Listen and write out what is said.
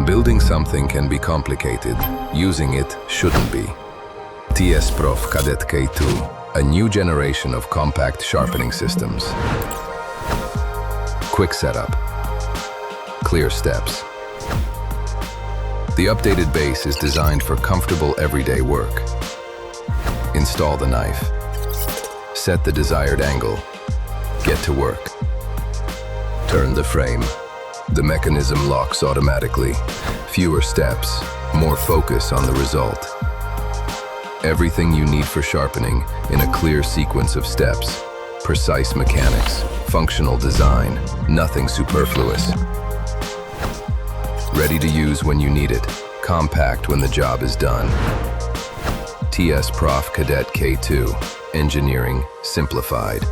Building something can be complicated. Using it shouldn't be. TSPROF Kadet K2, a new generation of compact sharpening systems. Quick setup. Clear steps. The updated base is designed for comfortable everyday work. Install the knife. Set the desired angle. Get to work. Turn the frame. The mechanism locks automatically. Fewer steps, more focus on the result. Everything you need for sharpening in a clear sequence of steps. Precise mechanics, functional design, nothing superfluous. Ready to use when you need it, compact when the job is done. TSPROF Kadet K2, engineering simplified.